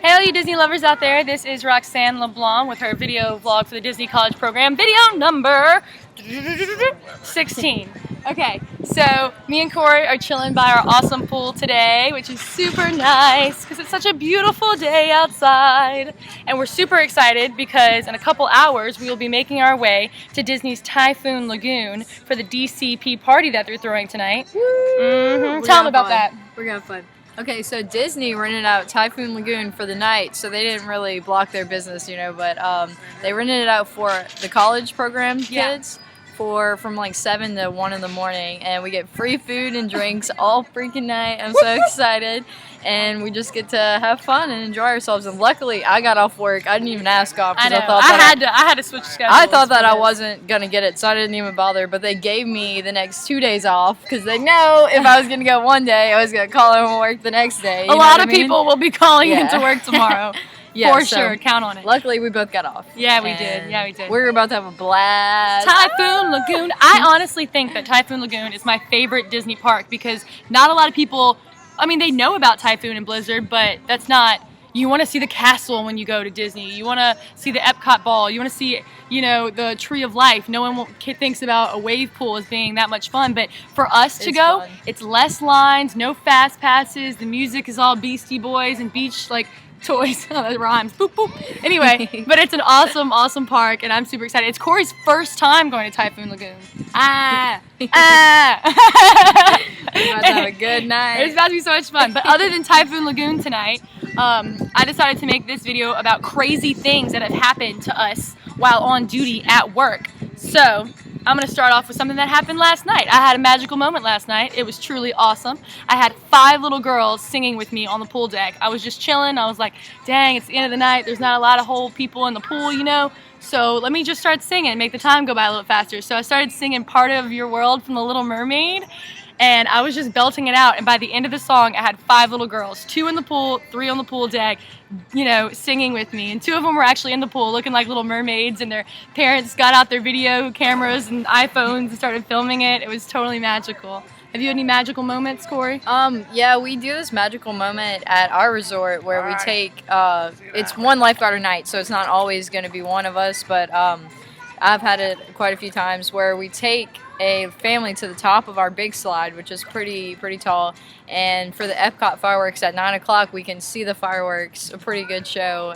Hey all you Disney lovers out there, this is Roxanne LeBlanc with her video vlog for the Disney College Program, video number 16. Okay, so me and Corey are chilling by our awesome pool today, which is super nice because it's such a beautiful day outside. And we're super excited because in a couple hours we will be making our way to Disney's Typhoon Lagoon for the DCP party that they're throwing tonight. Tell them about that. We're gonna have fun. Okay, so Disney rented out Typhoon Lagoon for the night, so they didn't really block their business, but they rented it out for the college program kids from like 7 to 1 in the morning, and we get free food and drinks all freaking night. I'm so excited, and we just get to have fun and enjoy ourselves. And luckily, I got off work. I didn't even ask off I because know. I had to switch schedules. I thought that I wasn't gonna get it, so I didn't even bother. But they gave me the next 2 days off because they know if I was gonna go one day, I was gonna call home work the next day. A lot of people will be calling into work tomorrow. Yeah, for sure, count on it. Luckily, we both got off. Yeah, we did. Yeah, we did. We're about to have a blast. Typhoon Lagoon. I honestly think that Typhoon Lagoon is my favorite Disney park because not a lot of people, I mean, they know about Typhoon and Blizzard, but that's not, you want to see the castle when you go to Disney. You want to see the Epcot ball. You want to see, the Tree of Life. No one thinks about a wave pool as being that much fun, but for us to go, fun. It's less lines, no fast passes. The music is all Beastie Boys and beach, toys. Oh, that rhymes. Boop, boop. Anyway, but it's an awesome, awesome park, and I'm super excited. It's Corey's first time going to Typhoon Lagoon. We're about to have a good night. It's about to be so much fun. But other than Typhoon Lagoon tonight, I decided to make this video about crazy things that have happened to us while on duty at work. So I'm going to start off with something that happened last night. I had a magical moment last night. It was truly awesome. I had 5 little girls singing with me on the pool deck. I was just chilling. I was like, dang, it's the end of the night. There's not a lot of whole people in the pool, So let me just start singing and make the time go by a little faster. So I started singing Part of Your World from The Little Mermaid. And I was just belting it out. And by the end of the song, I had 5 little girls, 2 in the pool, 3 on the pool deck, singing with me. And 2 of them were actually in the pool looking like little mermaids. And their parents got out their video cameras and iPhones and started filming it. It was totally magical. Have you had any magical moments, Corey? Yeah, we do this magical moment at our resort where we take, it's one lifeguard a night, so it's not always going to be one of us, but I've had it quite a few times where we take a family to the top of our big slide, which is pretty tall, and for the Epcot fireworks at 9 o'clock we can see the fireworks, a pretty good show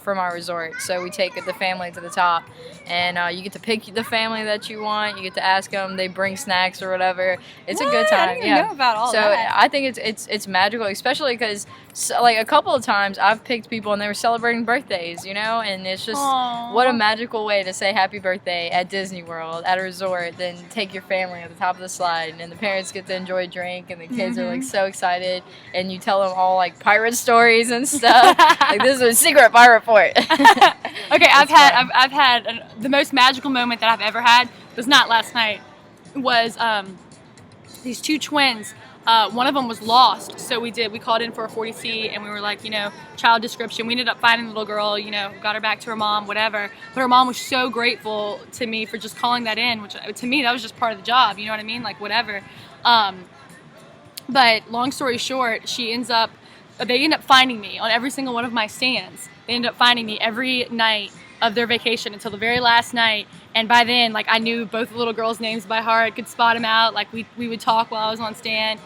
from our resort. So we take the family to the top, and you get to pick the family that you want. You get to ask them, they bring snacks or whatever. It's a good time. I didn't even know about all that. I think it's magical, especially because a couple of times I've picked people and they were celebrating birthdays, and it's just what a magical way to say happy birthday at Disney World at a resort. Then take your family at the top of the slide, and the parents get to enjoy a drink, and the kids are so excited, and you tell them all pirate stories and stuff. This is a secret pirate fort. Okay, I've had the most magical moment that I've ever had was not last night. Was these 2 twins. One of them was lost, so we called in for a 40C, and we were like, child description. We ended up finding the little girl, got her back to her mom, whatever. But her mom was so grateful to me for just calling that in, which to me, that was just part of the job, you know what I mean? Whatever. But long story short, they end up finding me on every single one of my stands. They end up finding me every night of their vacation until the very last night. And by then, I knew both the little girls' names by heart, could spot them out. We would talk while I was on stand.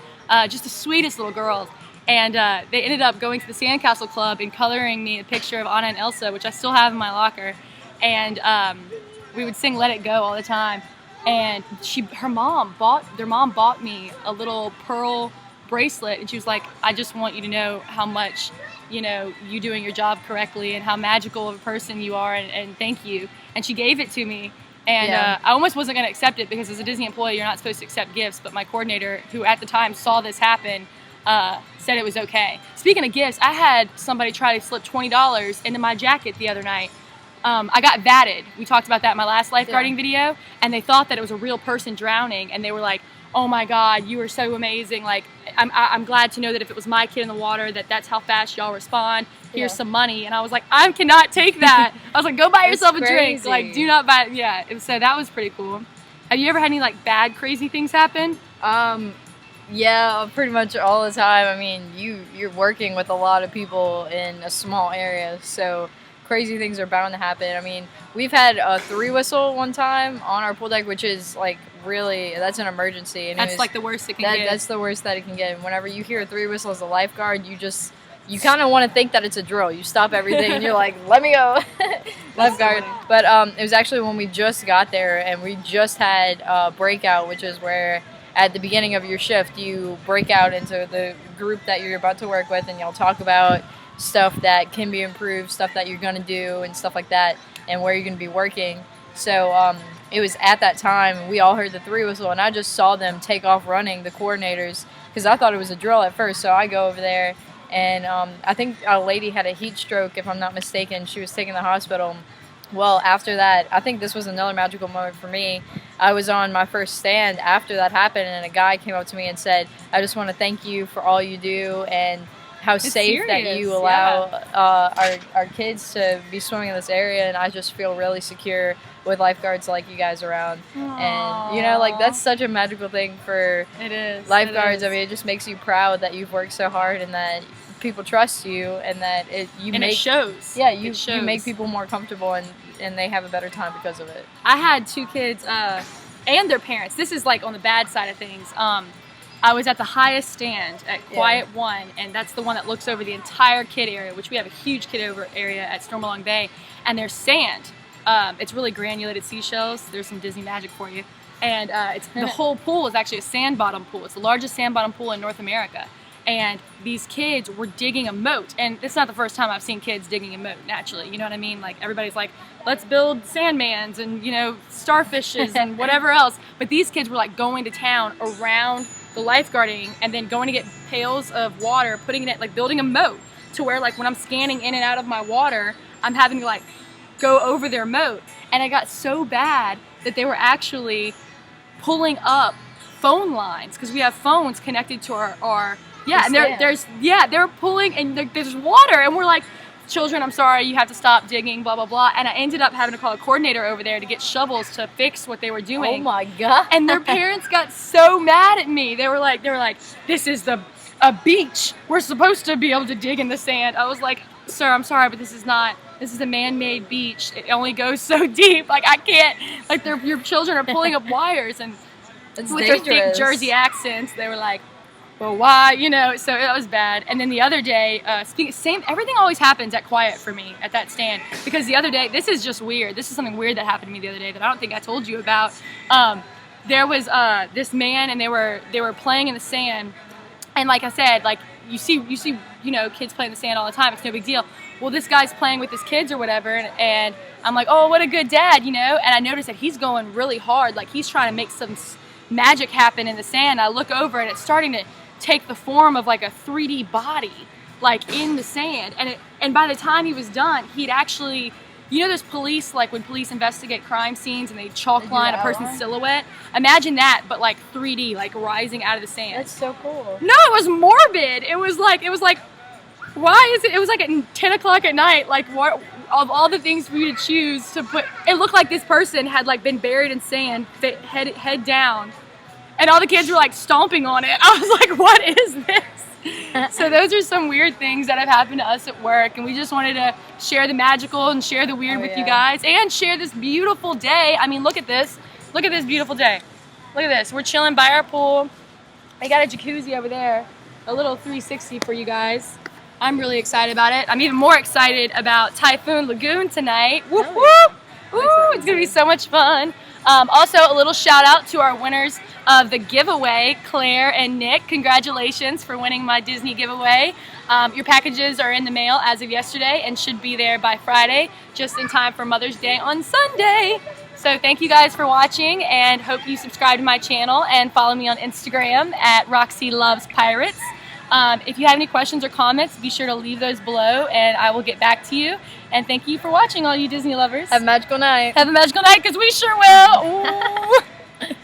Just the sweetest little girls. And they ended up going to the Sandcastle Club and coloring me a picture of Anna and Elsa, which I still have in my locker. And we would sing Let It Go all the time. And their mom bought me a little pearl bracelet, and she was like, I just want you to know how much, you doing your job correctly and how magical of a person you are, and thank you. And she gave it to me. And I almost wasn't going to accept it because as a Disney employee, you're not supposed to accept gifts. But my coordinator, who at the time saw this happen, said it was okay. Speaking of gifts, I had somebody try to slip $20 into my jacket the other night. I got vatted. We talked about that in my last lifeguarding video. And they thought that it was a real person drowning. And they were like, oh my God, you are so amazing. I'm glad to know that if it was my kid in the water, that's how fast y'all respond. Here's some money. And I was like, I cannot take that. I was like, go buy yourself a drink. Do not buy. Yeah. So that was pretty cool. Have you ever had any bad, crazy things happen? Yeah, pretty much all the time. I mean, you're working with a lot of people in a small area, so crazy things are bound to happen. I mean, we've had a 3 whistle one time on our pool deck, which is like really that's an emergency. And That's like the worst it can get. That's the worst that it can get. And whenever you hear a 3 whistle as a lifeguard, you kind of want to think that it's a drill. You stop everything and you're like, let me go, lifeguard. But it was actually when we just got there and we just had breakout, which is where at the beginning of your shift, you break out into the group that you're about to work with, and y'all talk about stuff that can be improved, stuff that you're going to do, and stuff like that, and where you're going to be working. So it was at that time we all heard the 3 whistle, and I just saw them take off running, the coordinators, because I thought it was a drill at first. So I go over there, and I think a lady had a heat stroke, if I'm not mistaken. She was taken to the hospital. Well, after that, I think this was another magical moment for me. I was on my first stand after that happened, and a guy came up to me and said, I just want to thank you for all you do and how It's safe that serious, you allow our kids to be swimming in this area, and I just feel really secure with lifeguards like you guys around. And, you know, like, that's such a magical thing for It is. lifeguards. It I mean, it just makes you proud that you've worked so hard and that people trust you, and that it shows. yeah, It you shows. make people more comfortable, and they have a better time because of it. I had 2 kids and their parents. This is like on the bad side of things. I was at the highest stand at Quiet One, and that's the one that looks over the entire kid area, which we have a huge kid over area at Stormalong Bay, and there's sand. It's really granulated seashells. There's some Disney magic for you. And it's the whole pool is actually a sand bottom pool. It's the largest sand bottom pool in North America. And these kids were digging a moat. And it's not the first time I've seen kids digging a moat, naturally. You know what I mean? Like, everybody's like, let's build sandmans and, you know, starfishes and whatever else. But these kids were like going to town around the lifeguarding and then going to get pails of water, putting it, like building a moat to where, like, when I'm scanning in and out of my water, I'm having to like go over their moat. And it got so bad that they were actually pulling up phone lines, because we have phones connected to our and they're pulling, and there's water, and we're like, children, I'm sorry, you have to stop digging, blah blah blah. And I ended up having to call a coordinator over there to get shovels to fix what they were doing. Oh my god. And their parents got so mad at me. They were like, this is a beach. We're supposed to be able to dig in the sand. I was like, sir, I'm sorry, but this is a man-made beach. It only goes so deep. Like, I can't, like, your children are pulling up wires, and It's with dangerous. their thick Jersey accents, they were like, well, why? You know, so that was bad. And then the other day, everything always happens at Quiet for me at that stand, because the other day, this is just weird. This is something weird that happened to me the other day that I don't think I told you about. There was this man, and they were playing in the sand, and like I said, like you see, you know, kids play in the sand all the time. It's no big deal. Well, this guy's playing with his kids or whatever, and I'm like, oh, what a good dad, you know. And I noticed that he's going really hard, like he's trying to make some magic happen in the sand. I look over, and it's starting to take the form of like a 3D body, like in the sand. And by the time he was done, he'd actually, you know, those police, like when police investigate crime scenes and they chalk line a person's silhouette. Imagine that, but like 3D, like rising out of the sand. That's so cool. No, it was morbid. It was like, why is it? It was like at 10 o'clock at night. Like, what of all the things for you to choose to put? It looked like this person had like been buried in sand, head down. And all the kids were like stomping on it. I was like, what is this? So those are some weird things that have happened to us at work. And we just wanted to share the magical and share the weird with you guys. And share this beautiful day. I mean, look at this. Look at this beautiful day. Look at this. We're chilling by our pool. I got a jacuzzi over there. A little 360 for you guys. I'm really excited about it. I'm even more excited about Typhoon Lagoon tonight. Whoop, whoop. Woo, it's going to be so much fun. Also, a little shout out to our winners of the giveaway, Claire and Nick. Congratulations for winning my Disney giveaway. Your packages are in the mail as of yesterday and should be there by Friday, just in time for Mother's Day on Sunday. So thank you guys for watching, and hope you subscribe to my channel and follow me on Instagram at Roxy Loves Pirates. If you have any questions or comments, be sure to leave those below, and I will get back to you. And thank you for watching, all you Disney lovers. Have a magical night. Have a magical night, because we sure will. Ooh.